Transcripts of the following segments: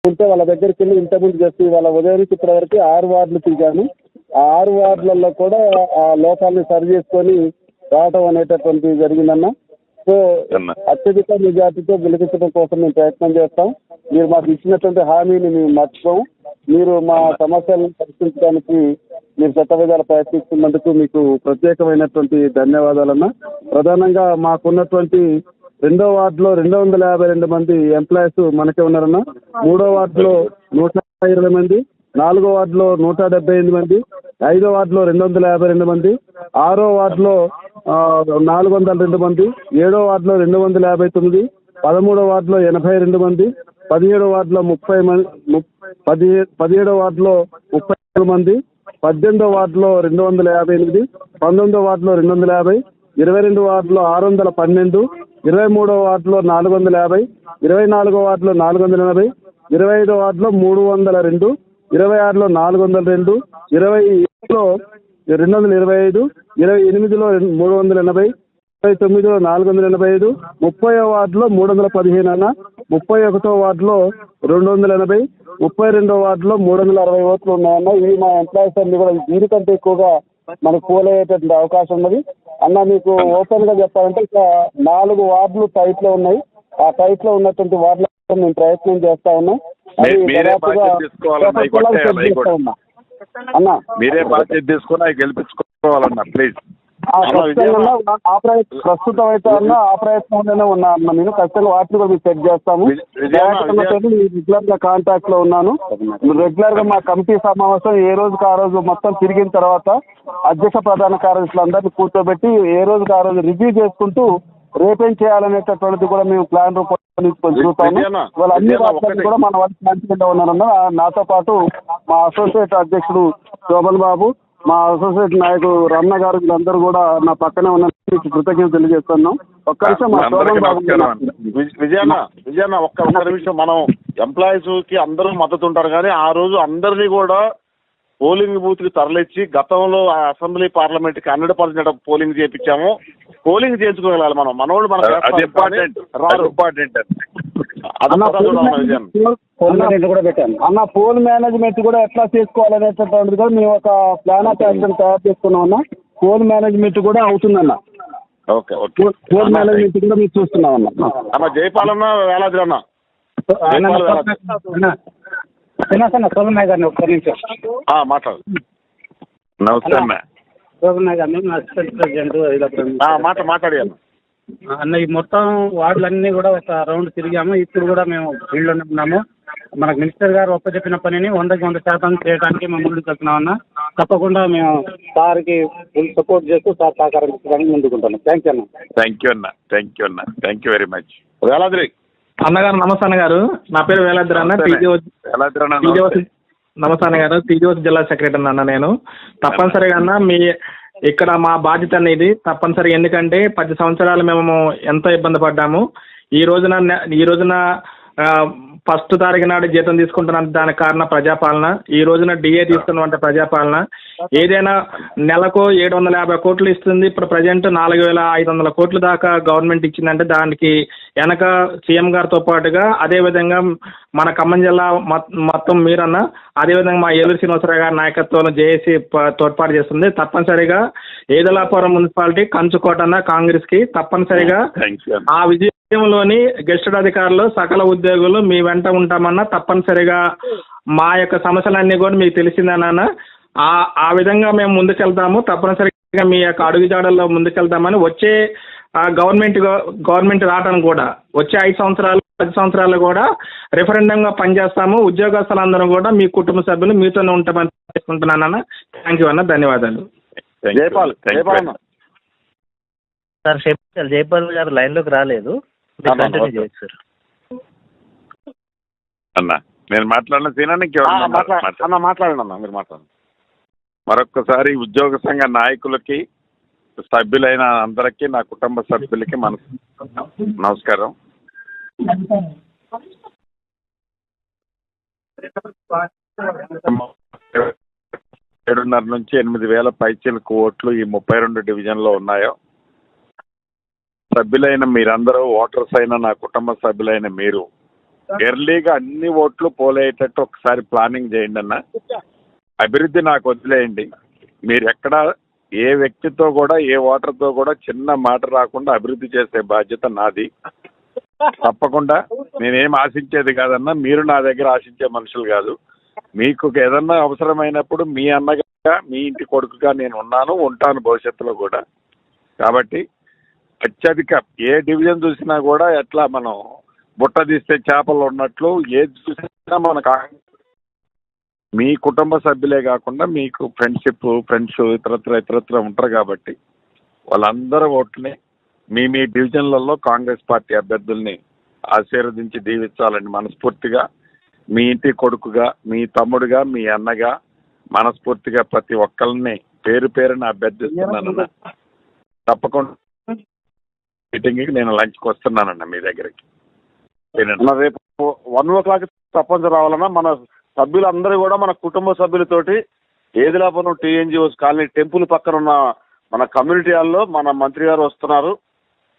ఉంటే వాళ్ళ దగ్గరికి వెళ్ళి ఇంతకుముందు చేసి వాళ్ళ ఉదయం నుంచి ఇప్పటి వరకు 6 వార్డులు తిరిగాను. ఆ 6 వార్డులలో కూడా ఆ లోపాలని సరి చేసుకొని రావడం అనేటటువంటిది జరిగిందన్న. సో అత్యధిక మెజార్టీతో గెలిపించడం కోసం మేము ప్రయత్నం చేస్తాం. మీరు మాకు ఇచ్చినటువంటి హామీని మేము మర్చిపోం. మీరు మా సమస్యలను పరిష్కరించడానికి మీరు శతవిధాలు ప్రయత్నిస్తున్నందుకు మీకు ప్రత్యేకమైనటువంటి ధన్యవాదాలన్న. ప్రధానంగా మాకున్నటువంటి 2వ వార్డులో 252 మంది ఎంప్లాయీస్ మనకే ఉన్నారన్న. 3వ వార్డులో 120 మంది, 4వ వార్డులో 178 మంది, 5వ వార్డులో 252 మంది, 6వ వార్డులో 402 మంది, 7వ వార్డులో 259, 13వ వార్డులో 82 మంది, 17వ వార్డులో 30 మంది, 17వ వార్డులో 33 మంది, 18వ వార్డులో 258, 19వ వార్డులో 250, 22వ వార్డులో 612, 23వ వార్డులో 450, 24వ వార్డులో 480, 25వ వార్డులో 302, 26లో 402, 27లో 225, 28లో 380, 29లో 485, 30వ వార్డులో 315 అన్న, 31వ వార్డులో 280, 32వ వార్డులో 360 ఓట్లు ఉన్నాయన్న. ఇవి మా ఎంప్లాయీస్ అన్ని కూడా దీనికంటే ఎక్కువగా మనకు పోలయ్యేటటువంటి అవకాశం ఉన్నది అన్న. మీకు ఓపెన్ గా చెప్పాలంటే ఇక 4 వార్డులు టైట్ లో ఉన్నాయి. ఆ టైట్ లో ఉన్నటువంటి వార్డుల మేము ప్రయత్నం చేస్తా ఉన్నాం. మీరే బాధ్యత తీసుకుని అవి గెలిపించుకోవాలన్నా ప్లీజ్. ప్రస్తుతం అయితే అన్న ఆ ప్రయత్నంలోనే ఉన్నా అన్న. నేను ఖచ్చితంగా వాటిని కూడా మీరు చెక్ చేస్తాము. రెగ్యులర్ గా కాంటాక్ట్ లో ఉన్నాను. రెగ్యులర్ గా మా కమిటీ సమావేశం ఏ రోజుకి ఆ రోజు మొత్తం తిరిగిన తర్వాత అధ్యక్ష ప్రధాన కార్యదర్శులు అందరినీ కూర్చోబెట్టి ఏ రోజుకి ఆ రోజు రివ్యూ చేసుకుంటూ రేపేం చేయాలనేటటువంటిది కూడా మేము ప్లాన్ రూపొందించుకొని చూస్తాము. ఇవాళ అన్ని వాటిని కూడా మన వాళ్ళు మంచిగా ఉన్నారన్న. నాతో పాటు మా అసోసియేట్ అధ్యక్షుడు శోభన్ బాబు, మా అసోసియేట్ నాయకుడు రమణ గారు, వీళ్ళందరూ కూడా నా పక్కనే ఉన్న కృతజ్ఞతలు తెలియజేస్తున్నాం. ఒక్క నిమిషం మా శోభన్ బాబు. విజయన్న ఒక్క నిమిషం. మనం ఎంప్లాయీస్ కి అందరూ మద్దతు ఉంటారు కానీ ఆ రోజు అందరినీ కూడా పోలింగ్ బూత్ కి తరలిచ్చి గతంలో అసెంబ్లీ పార్లమెంట్ కి 100% పోలింగ్ చేయించాము. పోలింగ్ చేయించుకోగలాలి మనం. మనోళ్ళు మన అన్న పోల్ మేనేజ్మెంట్ కూడా ఎట్లా చేసుకోవాలనేటటువంటిది కూడా మేము ఒక ప్లాన్ ఆఫ్ యాక్షన్ తయారు చేసుకున్నాం అన్న. పోల్ మేనేజ్మెంట్ కూడా అవుతుందన్న. పోల్ మేనేజ్మెంట్ కూడా మీరు చూస్తున్నాం అన్న. జయపాలన్న వేలాద్రి అన్న శోభన్నాయ్ గారిని ఒక్క నిమిషం మాట్లాడు. నమస్తే అన్న. శోభన్నాయ్ గారిని మా అసిస్టెంట్ ప్రెసిడెంట్ మాట్లాడి అన్న. ఈ మొత్తం వార్డులన్నీ కూడా ఒక రౌండ్ తిరిగాము. ఇప్పుడు కూడా మేము ఫీల్డ్లోనే ఉన్నాము. మనకు మినిస్టర్ గారు ఒప్పచెప్పిన పనిని 100% చేయడానికి మేము ముందుకు వెళ్తున్నాం అన్న. తప్పకుండా మేము సార్కి ఫుల్ సపోర్ట్ చేస్తూ సార్ సహకారం ఇచ్చడానికి ముందుకుంటాను. థ్యాంక్ యూ అన్న. Thank you very much. Veladri అన్నగారు నమస్తే అన్నగారు. నా పేరు వేలాద్రి అన్న. నమస్తే అన్నగారు. టీజీఓసీ జిల్లా సెక్రటరీ అన్న నేను. తప్పనిసరిగా అన్న మీ ఇక్కడ మా బాధ్యత అనేది తప్పనిసరి. ఎందుకంటే 10 సంవత్సరాలు మేము ఎంతో ఇబ్బంది పడ్డాము. ఈ రోజున ఫస్ట్ తారీఖు నాడు జీతం తీసుకుంటున్న దానికి కారణం ప్రజాపాలన. ఈ రోజున డిఏ తీసుకున్నటువంటి ప్రజాపాలన. ఏదైనా నెలకు 750 కోట్లు ఇస్తుంది. ఇప్పుడు ప్రజెంట్ 4500 కోట్ల దాకా గవర్నమెంట్ ఇచ్చిందంటే దానికి వెనక సీఎం గారితో పాటుగా అదేవిధంగా మన ఖమ్మం జిల్లా మొత్తం మీరన్న, అదేవిధంగా మా ఏలూరు శ్రీనివాసరావు గారి నాయకత్వంలో జేఏసీ తోడ్పాటు చేస్తుంది. తప్పనిసరిగా ఏదలాపురం మున్సిపాలిటీ కంచుకోటన్న కాంగ్రెస్కి తప్పనిసరిగా ఆ విజయంలోని గెస్టెడ్ అధికారులు సకల ఉద్యోగులు మీ వెంట ఉంటామన్నా. తప్పనిసరిగా మా యొక్క సమస్యలన్నీ కూడా మీకు తెలిసిందేనా. ఆ విధంగా మేము ముందుకెళ్తాము. తప్పనిసరిగా మీ యొక్క అడుగుజాడల్లో ముందుకెళ్తామని వచ్చే గవర్నమెంట్ రావడానికి కూడా వచ్చే 5 సంవత్సరాలు 10 సంవత్సరాలు కూడా రెఫరెండంగా పనిచేస్తాము. ఉద్యోగస్తులందరూ కూడా మీ కుటుంబ సభ్యులు మీతోనే ఉంటామని చేసుకుంటున్నానన్న. థ్యాంక్ యూ అన్న. ధన్యవాదాలు. సార్ జైపాల్ గారు లైన్లోకి రాలేదు. సార్ అన్న నేను మాట్లాడండి అన్న. మీరు మాట్లాడండి. మరొక్కసారి ఉద్యోగ సంఘ నాయకులకి సభ్యులైన అందరికీ నా కుటుంబ సభ్యులకి నమస్కారం. 7.5 నుంచి 8,000 పైచీలకు ఓట్లు ఈ 32 డివిజన్లో ఉన్నాయో సభ్యులైన మీరందరూ, ఓటర్స్ అయిన నా కుటుంబ సభ్యులైన మీరు ఎర్లీగా అన్ని ఓట్లు పోలేటట్టు ఒకసారి ప్లానింగ్ చేయండి అన్న. అభివృద్ధి నాకు వదిలేయండి. మీరు ఎక్కడ ఏ వ్యక్తితో కూడా ఏ ఓటర్తో కూడా చిన్న మాట రాకుండా అభివృద్ధి చేసే బాధ్యత నాది. తప్పకుండా నేనేం ఆశించేది కాదన్నా, మీరు నా దగ్గర ఆశించే మనుషులు కాదు. మీకు ఏదన్నా అవసరమైనప్పుడు మీ అన్నగా మీ ఇంటి కొడుకుగా నేను ఉన్నాను, ఉంటాను భవిష్యత్తులో కూడా. కాబట్టి అత్యధిక ఏ డివిజన్ చూసినా కూడా ఎట్లా మనం బుట్ట తీస్తే చేపలు ఉన్నట్లు ఏది చూసినా మనకు మీ కుటుంబ సభ్యులే కాకుండా మీకు ఫ్రెండ్స్ ఇతరత్ర ఉంటారు. కాబట్టి వాళ్ళందరూ ఓట్లని మీ డివిజన్లలో కాంగ్రెస్ పార్టీ అభ్యర్థుల్ని ఆశీర్వదించి దీవించాలని మనస్ఫూర్తిగా మీ ఇంటి కొడుకుగా, మీ తమ్ముడుగా, మీ అన్నగా మనస్ఫూర్తిగా ప్రతి ఒక్కరిని పేరు పేరున అభ్యర్థిస్తున్నానన్న. తప్పకుండా మీటింగ్కి నేను లంచ్కి వస్తున్నానన్న మీ దగ్గరికి. రేపు 1 o'clock తప్పనిసరి రావాలన్నా. మన సభ్యులందరూ కూడా మన కుటుంబ సభ్యులతోటి ఏదిలాపురం టీఎన్జిఓస్ కాలనీ టెంపుల్ పక్కన ఉన్న మన కమ్యూనిటీ హాల్లో మన మంత్రి గారు వస్తున్నారు.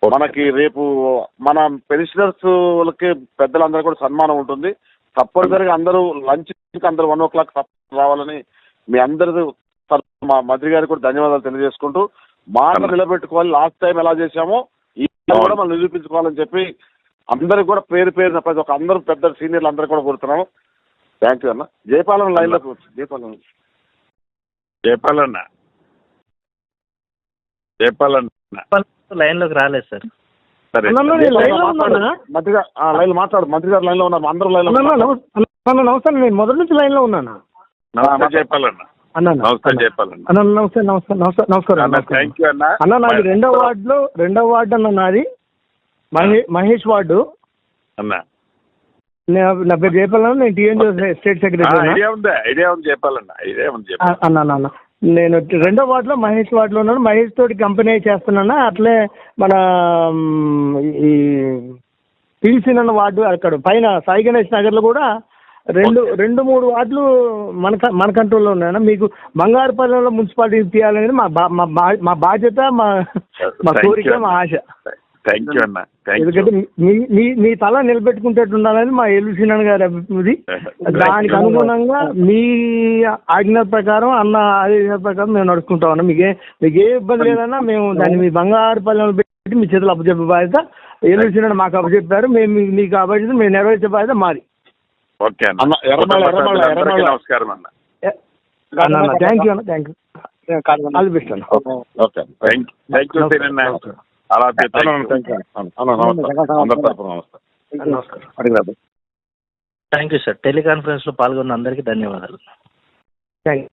మనకి రేపు మన పెన్షనర్స్కి పెద్దలందరూ కూడా సన్మానం ఉంటుంది. తప్పనిసరిగా అందరూ లంచ్కి అందరూ 1 o'clock రావాలని మీ అందరి మా మంత్రి గారికి కూడా ధన్యవాదాలు తెలియజేసుకుంటూ, మాట నిలబెట్టుకోవాలి. లాస్ట్ టైం ఎలా చేశామో ఈ కూడా మనం నిరూపించుకోవాలని చెప్పి అందరికి కూడా పేరు పేరున ప్రతి ఒక్క అందరూ పెద్ద సీనియర్లు అందరూ కూడా కోరుతున్నాము. థ్యాంక్ యూ అన్న. జయపాలన లైన్లోకి వచ్చి జయపాలన్న లైన్లోకి రాలేదు సార్. సరే మంత్రి గారు లైన్ మాట్లాడు. మంత్రి గారు లైన్లో ఉన్నారు, అందరూ లైన్లో నమస్తే. నేను మొదటి నుంచి లైన్లో ఉన్నాను. నమస్తే జయపాలన్న. నమస్తే జయపాలన్న. నమస్కారం. థ్యాంక్ యూ అన్న. అన్న నాది రెండో వార్డు అన్న. నాది మహేష్ వార్డు అన్న. నా పేరు జయపాలన్న. నేను టీఎన్జిఓ స్టేట్ సెక్రటరీ. ఐడియా ఉంది జయపాలన్న. అన్న నేను రెండో వార్డులో మహేష్ వార్డులో ఉన్నాను. మహేష్ తోటి కంపెనీ చేస్తున్నాను. అట్లే మన ఈ పిలిసిన వార్డు అక్కడ పైన సాయి గణేష్ నగర్లో కూడా రెండు మూడు వార్డులు మన కంట్రోల్లో ఉన్నాయన్న. మీకు బంగారుపల్లిలో మున్సిపాలిటీ తీయాలనేది మా బాధ్యత, మా కోరిక, మా ఆశ. థ్యాంక్ యూ అన్న. ఎందుకంటే మీ తల నిలబెట్టుకుంటట్టు ఉండాలని మా ఎల్లుసీనన్ గారి అభివృద్ధి. దానికి అనుగుణంగా మీ ఆజ్ఞ ప్రకారం అన్న ఆదేశాల ప్రకారం మేము నడుచుకుంటాం అన్న. మీకు ఏ ఇబ్బంది లేదన్నా మేము దాన్ని మీ బంగారు పల్లెలు పెట్టి మీ చేతులు అప్పచెప్పే బాధ్యత ఎల్లుసీనన్ మాకు అప్పచెప్పారు. మేము మీకు ఆ బాధ్యత మేము నెరవేర్చే బాధ్యత మాది. ఓకే అన్న. నమస్కారం అన్న. థ్యాంక్ యూ అన్న. Thank you. All the best అన్న. ఓకే. థ్యాంక్ యూ సీనన్న. అలా థ్యాంక్ యూ సార్. టెలికాన్ఫరెన్స్లో పాల్గొన్న అందరికీ ధన్యవాదాలు. Thank you.